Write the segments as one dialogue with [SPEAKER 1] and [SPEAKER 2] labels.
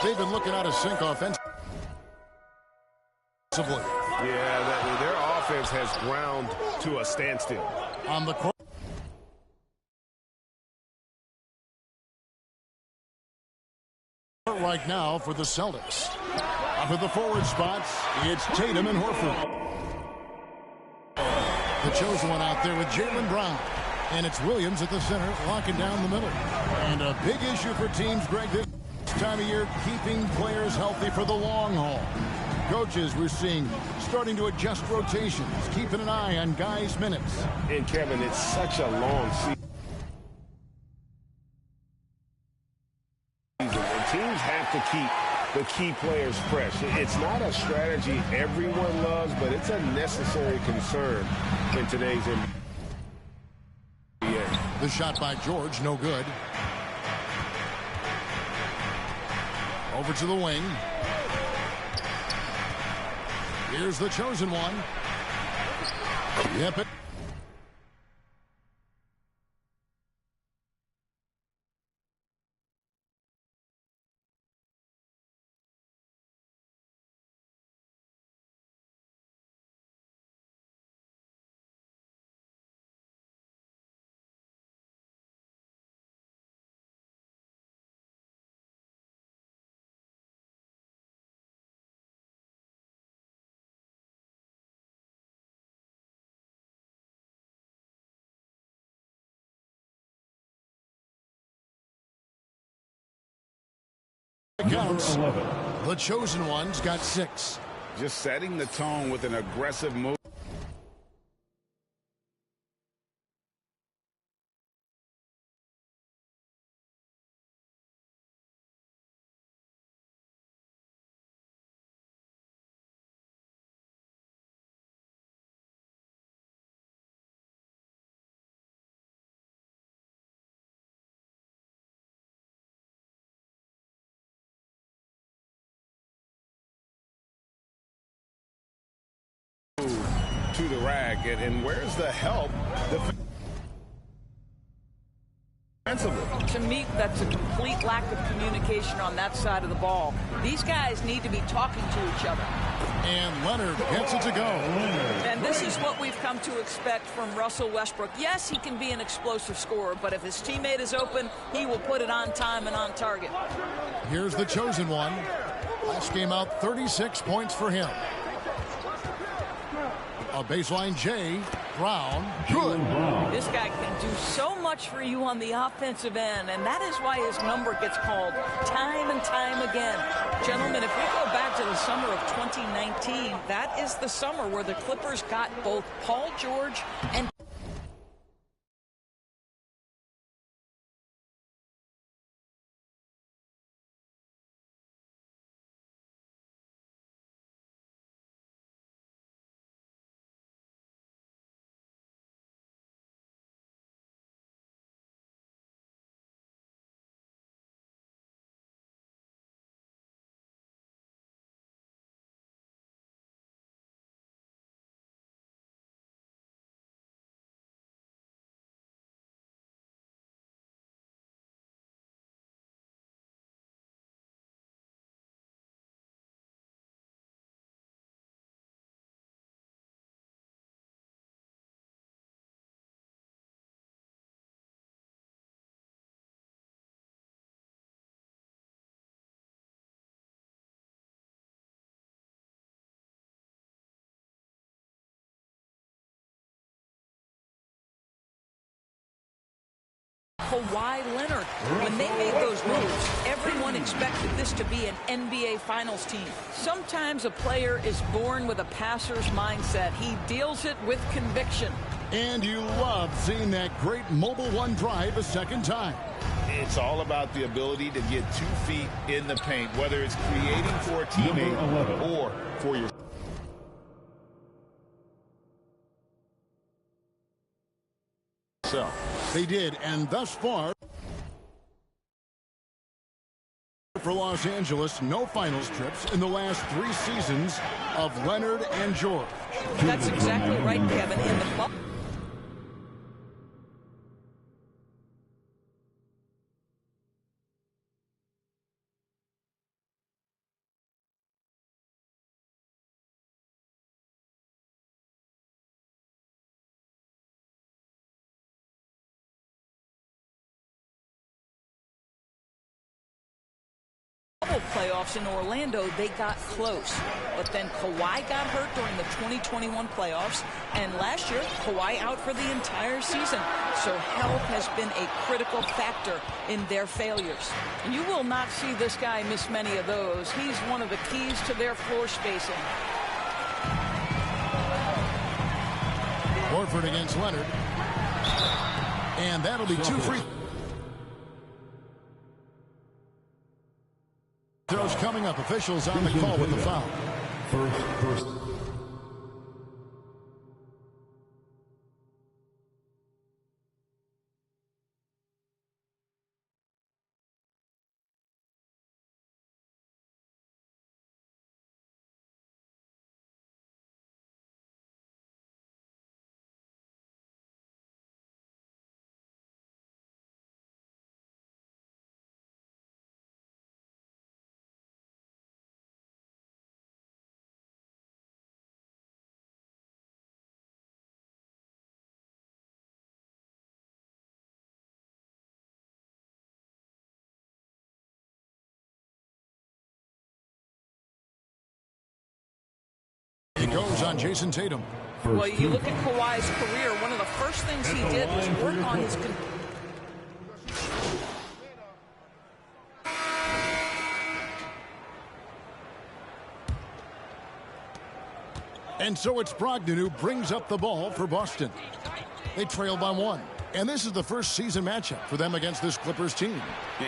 [SPEAKER 1] They've been looking out of sync offensively.
[SPEAKER 2] Yeah, their offense has ground to a standstill.
[SPEAKER 1] On the court. Right now for the Celtics. Up at the forward spots, it's Tatum and Horford. The chosen one out there with Jaylen Brown. And it's Williams at the center, locking down the middle. And a big issue for teams, Greg, this time of year, keeping players healthy for the long haul. Coaches, we're seeing, starting to adjust rotations, keeping an eye on guys' minutes.
[SPEAKER 2] And, Kevin, it's such a long season. And teams have to keep the key players fresh. It's not a strategy everyone loves, but it's a necessary concern in today's NBA.
[SPEAKER 1] The shot by George, no good. Over to the wing. Here's the chosen one. Yep. Counts. The chosen one's got 6.
[SPEAKER 2] Just setting the tone with an aggressive move. To the rack, and where's the help defensively?
[SPEAKER 3] To me, that's a complete lack of communication on that side of the ball. These guys need to be talking to each other.
[SPEAKER 1] And Leonard gets it to go.
[SPEAKER 3] And this is what we've come to expect from Russell Westbrook. Yes, he can be an explosive scorer, but if his teammate is open, he will put it on time and on target.
[SPEAKER 1] Here's the chosen one. Last game out, 36 points for him. A baseline J. Brown. Good.
[SPEAKER 3] This guy can do so much for you on the offensive end, and that is why his number gets called time and time again. Gentlemen, if we go back to the summer of 2019, that is the summer where the Clippers got both Paul George and Kawhi Leonard. When they made those moves, everyone expected this to be an NBA Finals team. Sometimes a player is born with a passer's mindset. He deals it with conviction.
[SPEAKER 1] And you love seeing that great mobile one drive a second time.
[SPEAKER 2] It's all about the ability to get 2 feet in the paint, whether it's creating for a teammate or for your.
[SPEAKER 1] So they did, and thus far for Los Angeles, no finals trips in the last 3 seasons of Leonard and George.
[SPEAKER 3] That's exactly right, Kevin. In the playoffs in Orlando, they got close. But then Kawhi got hurt during the 2021 playoffs, and last year, Kawhi out for the entire season. So health has been a critical factor in their failures. And you will not see this guy miss many of those. He's one of the keys to their floor spacing.
[SPEAKER 1] Horford against Leonard. And that'll be 2 free throws coming up. Officials on the call with the foul.
[SPEAKER 4] First.
[SPEAKER 1] It goes on Jason Tatum.
[SPEAKER 3] Well, you look at Kawhi's career, one of the first things he did was work on his...
[SPEAKER 1] And so it's Brogdon who brings up the ball for Boston. They trail by 1. And this is the first season matchup for them against this Clippers team.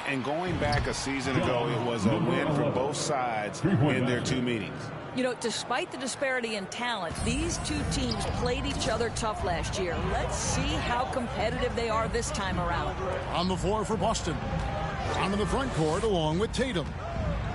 [SPEAKER 2] And going back a season ago, it was a win for both sides in their 2 meetings.
[SPEAKER 3] You know, despite the disparity in talent, these two teams played each other tough last year. Let's see how competitive they are this time around.
[SPEAKER 1] On the floor for Boston. Onto the front court along with Tatum.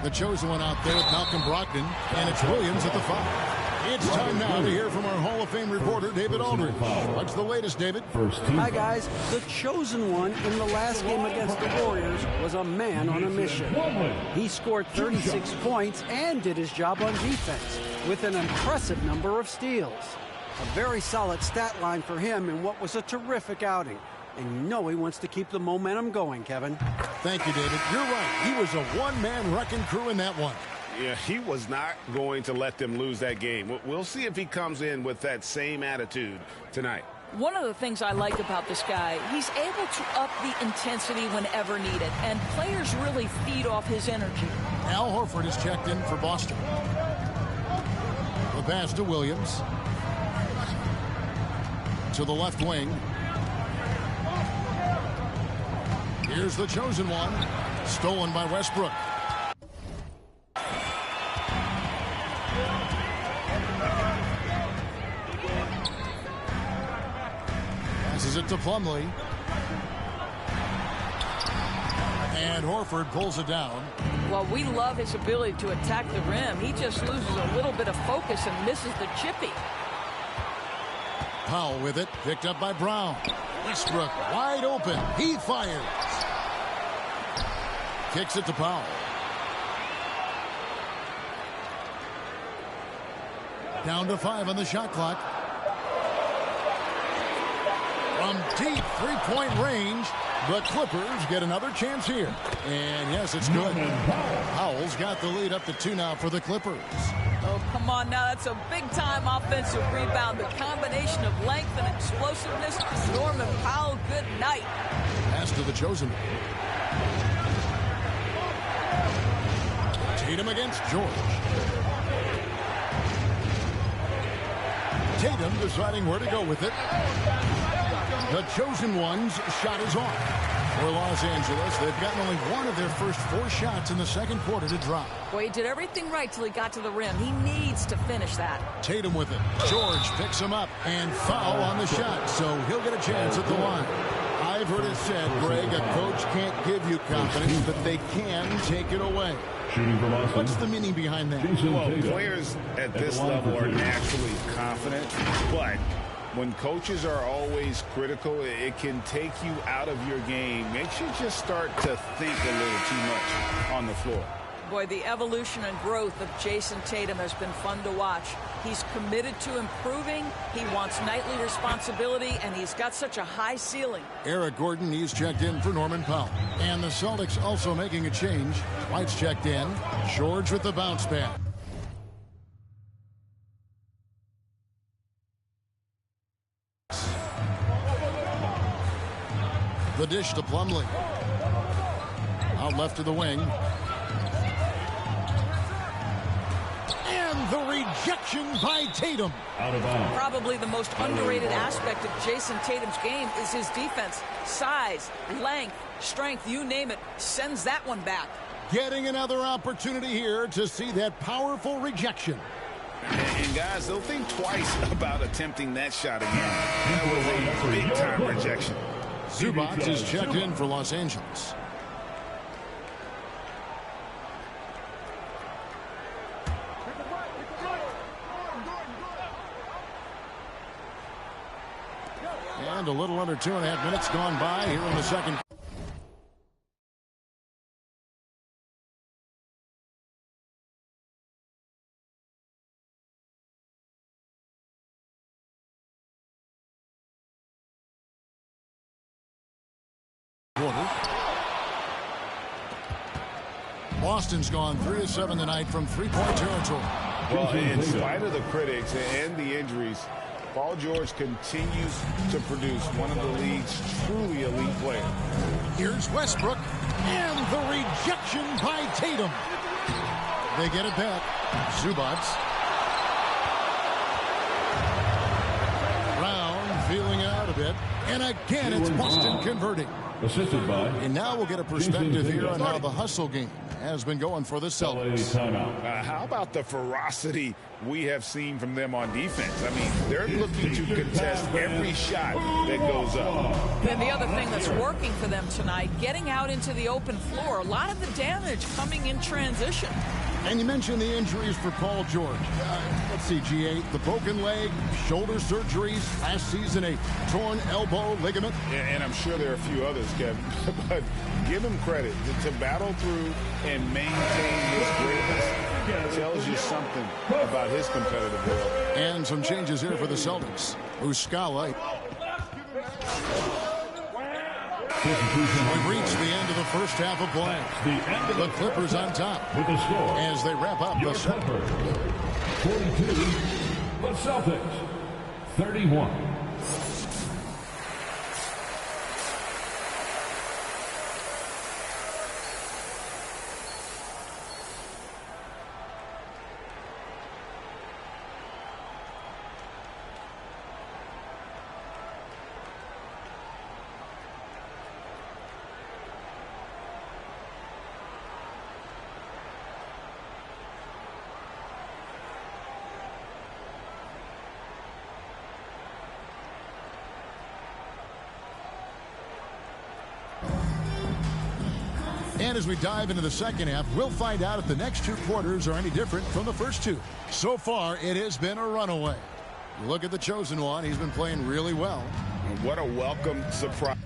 [SPEAKER 1] The chosen one out there with Malcolm Brogdon, and it's Williams at the 5. It's time now to hear from our Hall of Fame reporter, David Aldridge. What's the latest, David?
[SPEAKER 5] Hi, guys. The chosen one in the last game against the Warriors was a man on a mission. He scored 36 points and did his job on defense with an impressive number of steals. A very solid stat line for him in what was a terrific outing. And you know he wants to keep the momentum going, Kevin.
[SPEAKER 1] Thank you, David. You're right. He was a one-man wrecking crew in that one.
[SPEAKER 2] Yeah, he was not going to let them lose that game. We'll see if he comes in with that same attitude tonight.
[SPEAKER 3] One of the things I like about this guy, he's able to up the intensity whenever needed, and players really feed off his energy.
[SPEAKER 1] Al Horford is checked in for Boston. The pass to Williams. To the left wing. Here's the chosen one. Stolen by Westbrook. Passes it to Plumlee. And Horford pulls it down.
[SPEAKER 3] Well, we love his ability to attack the rim. He just loses a little bit of focus and misses the chippy.
[SPEAKER 1] Powell with it, picked up by Brown. Westbrook wide open. He fires. Kicks it to Powell. Down to 5 on the shot clock. From deep three-point range, the Clippers get another chance here. And yes, it's good. Powell's got the lead up to 2 now for the Clippers.
[SPEAKER 3] Oh, come on now. That's a big-time offensive rebound. The combination of length and explosiveness. Norman Powell, good night.
[SPEAKER 1] Pass to the chosen. Tatum against George. Tatum deciding where to go with it. The chosen one's shot is off. For Los Angeles, they've gotten only one of their first 4 shots in the second quarter to drop.
[SPEAKER 3] Well, he did everything right till he got to the rim. He needs to finish that.
[SPEAKER 1] Tatum with it. George picks him up and foul on the shot, so he'll get a chance at the line. I've heard it said, Greg, a coach can't give you confidence, but they can take it away. What's the meaning behind that?
[SPEAKER 2] Well, players at this level are naturally confident, but when coaches are always critical, it can take you out of your game. Makes you just start to think a little too much on the floor.
[SPEAKER 3] Boy, the evolution and growth of Jason Tatum has been fun to watch. He's committed to improving. He wants nightly responsibility, and he's got such a high ceiling.
[SPEAKER 1] Eric Gordon, he's checked in for Norman Powell. And the Celtics also making a change. White's checked in. George with the bounce back. The dish to Plumlee. Out left to the wing. And the rejection by Tatum.
[SPEAKER 4] Out of bounds.
[SPEAKER 3] Probably the most underrated aspect of Jason Tatum's game is his defense. Size, length, strength, you name it, sends that one back.
[SPEAKER 1] Getting another opportunity here to see that powerful rejection.
[SPEAKER 6] And guys, they'll think twice about attempting that shot again. That was a big-time rejection.
[SPEAKER 1] Zubac is checked in for Los Angeles. And a little under 2.5 minutes gone by here in the second. Boston's gone 3-7 tonight from three-point territory.
[SPEAKER 2] Well, in spite of the critics and the injuries, Paul George continues to produce one of the league's truly elite players.
[SPEAKER 1] Here's Westbrook, and the rejection by Tatum. They get it back. Zubac. Brown feeling out a bit. And again, it's Boston converting.
[SPEAKER 4] Assisted by.
[SPEAKER 1] And now we'll get a perspective here on how the hustle game has been going for the Celtics.
[SPEAKER 6] How about the ferocity we have seen from them on defense? I mean, they're looking to contest every shot that goes up.
[SPEAKER 3] And the other thing that's working for them tonight, getting out into the open floor. A lot of the damage coming in transition.
[SPEAKER 1] And you mentioned the injuries for Paul George. Let's see, G8, the broken leg, shoulder surgeries, last season a torn elbow ligament.
[SPEAKER 6] And I'm sure there are a few others, Kevin, but give him credit to battle through and maintain his greatness. Tells you something about his competitive world.
[SPEAKER 1] And some changes here for the Celtics. Muscala. We've reached the end of the first half of play. The Clippers on top as they wrap up the second.
[SPEAKER 4] 42, the Celtics, 31.
[SPEAKER 1] And as we dive into the second half, we'll find out if the next two quarters are any different from the first two. So far, it has been a runaway. Look at the chosen one. He's been playing really well.
[SPEAKER 6] What a welcome surprise.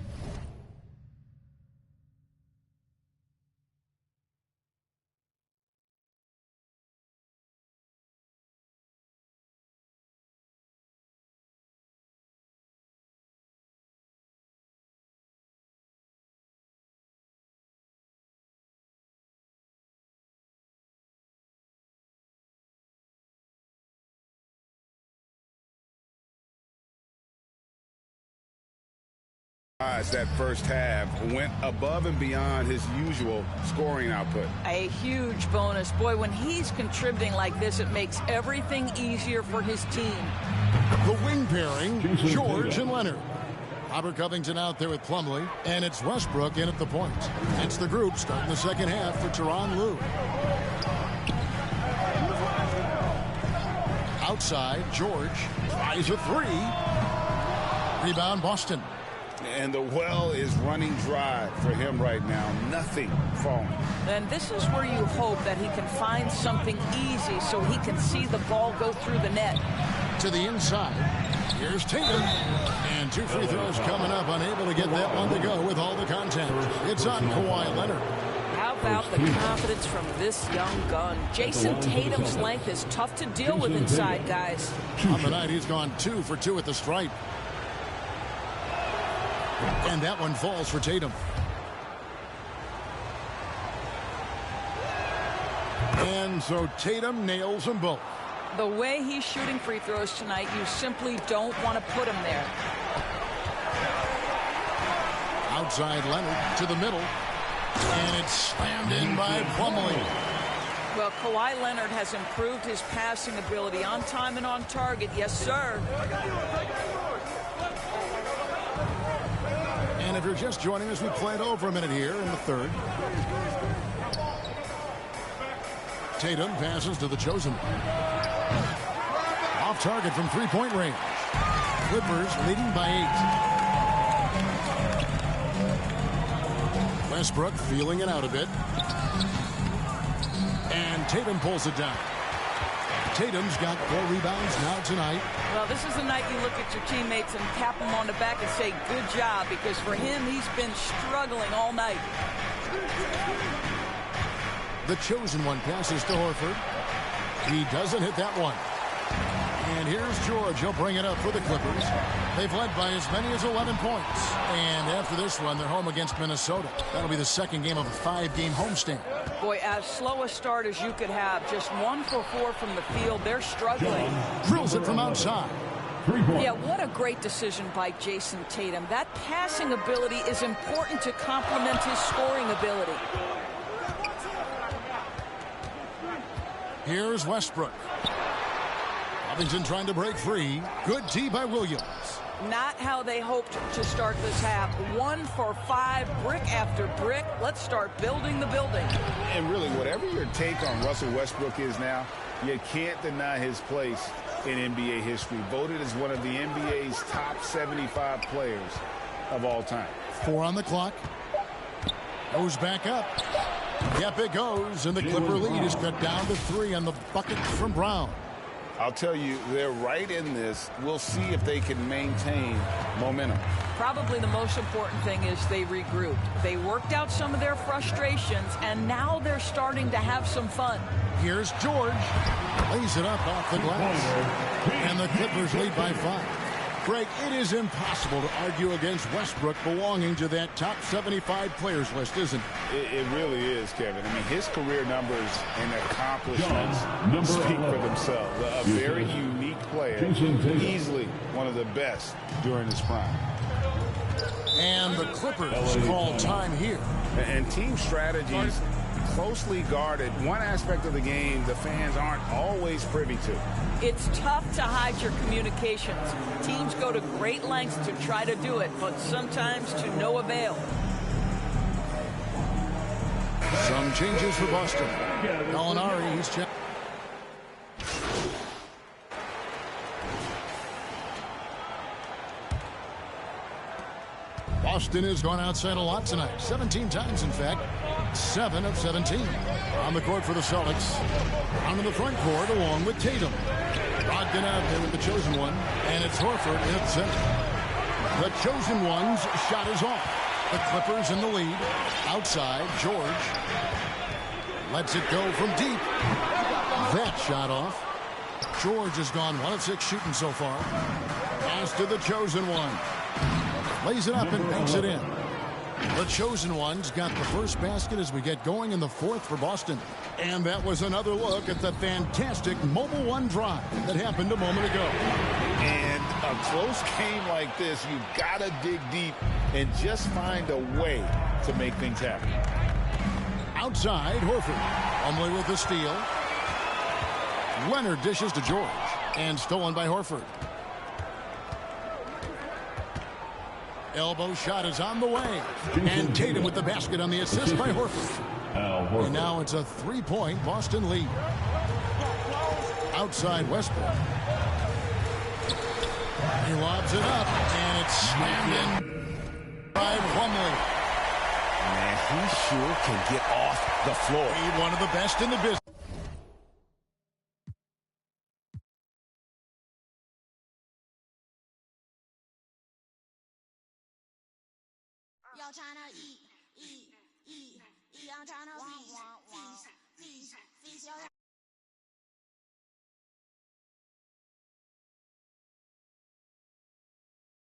[SPEAKER 6] That first half went above and beyond his usual scoring output.
[SPEAKER 3] A huge bonus. Boy, when he's contributing like this, it makes everything easier for his team.
[SPEAKER 1] The wing pairing, George and Leonard. Robert Covington out there with Plumlee, and it's Westbrook in at the point. It's the group starting the second half for Tyronn Lue. Outside, George tries a three. Rebound, Boston.
[SPEAKER 6] And the well is running dry for him right now. Nothing falling.
[SPEAKER 3] And this is where you hope that he can find something easy so he can see the ball go through the net.
[SPEAKER 1] To the inside. Here's Tatum. And two free throws coming up. Unable to get that one to go with all the contact. It's on Kawhi Leonard.
[SPEAKER 3] How about the confidence from this young gun? Jason Tatum's length is tough to deal with inside, guys.
[SPEAKER 1] On the night, he's gone 2 for 2 at the stripe. And that one falls for Tatum. And so Tatum nails them both.
[SPEAKER 3] The way he's shooting free throws tonight, you simply don't want to put him there.
[SPEAKER 1] Outside Leonard to the middle. And it's slammed in by Plumlee.
[SPEAKER 3] Well, Kawhi Leonard has improved his passing ability on time and on target. Yes, sir.
[SPEAKER 1] And if you're just joining us, we played over a minute here in the third. Tatum passes to the chosen one. Off target from three-point range. Clippers leading by 8. Westbrook feeling it out a bit. And Tatum pulls it down. Tatum's got 4 rebounds now tonight.
[SPEAKER 3] Well, this is the night you look at your teammates and tap them on the back and say, good job, because for him, he's been struggling all night.
[SPEAKER 1] The chosen one passes to Horford. He doesn't hit that one. And here's George. He'll bring it up for the Clippers. They've led by as many as 11 points. And after this one, they're home against Minnesota. That'll be the second game of a 5-game homestand.
[SPEAKER 3] Boy, as slow a start as you could have. Just 1 for 4 from the field. They're struggling.
[SPEAKER 1] Drills it from outside.
[SPEAKER 3] Yeah, what a great decision by Jason Tatum. That passing ability is important to complement his scoring ability.
[SPEAKER 1] Here's Westbrook. Covington trying to break free. Good D by Williams.
[SPEAKER 3] Not how they hoped to start this half. 1 for 5, brick after brick. Let's start building the building.
[SPEAKER 6] And really, whatever your take on Russell Westbrook is now, you can't deny his place in NBA history. Voted as one of the NBA's top 75 players of all time.
[SPEAKER 1] 4 on the clock. Goes back up. Yep, it goes, and the Clipper lead is cut down to 3 on the bucket from Brown.
[SPEAKER 6] I'll tell you, they're right in this. We'll see if they can maintain momentum.
[SPEAKER 3] Probably the most important thing is they regrouped. They worked out some of their frustrations, and now they're starting to have some fun.
[SPEAKER 1] Here's George. Lays it up off the glass. And the Clippers lead by 5. Greg, it is impossible to argue against Westbrook belonging to that top 75 players list, isn't it?
[SPEAKER 6] It really is, Kevin. I mean, his career numbers and accomplishments speak for themselves. A very unique player, easily one of the best during his prime.
[SPEAKER 1] And the Clippers call time here.
[SPEAKER 6] And team strategies closely guarded. One aspect of the game the fans aren't always privy to.
[SPEAKER 3] It's tough to hide your communications. Teams go to great lengths to try to do it, but sometimes to no avail.
[SPEAKER 1] Some changes for Boston. Gallinari, he's checked. Boston has gone outside a lot tonight. 17 times, in fact. 7 of 17. On the court for the Celtics. On to the front court along with Tatum. Brogdon out there with the chosen one. And it's Horford in the center. The chosen one's shot is off. The Clippers in the lead. Outside, George. Lets it go from deep. That shot off. George has gone 1 of 6 shooting so far. Pass to the chosen one. Lays it up and banks it in. The chosen one's got the first basket as we get going in the 4th for Boston. And that was another look at the fantastic Mobile One drive that happened a moment ago.
[SPEAKER 6] And a close game like this, you've got to dig deep and just find a way to make things happen.
[SPEAKER 1] Outside, Horford. Plumlee with the steal. Leonard dishes to George. And stolen by Horford. Elbow shot is on the way. And Tatum with the basket on the assist by Horford. And now it's a 3-point Boston lead. Outside Westbrook. He lobs it up. And it's slammed in by Plumlee.
[SPEAKER 2] Man, he sure can get off the floor.
[SPEAKER 1] He's one of the best in the business.
[SPEAKER 7] Y'all tryna eat, eat, eat, eat. I'm trying to be.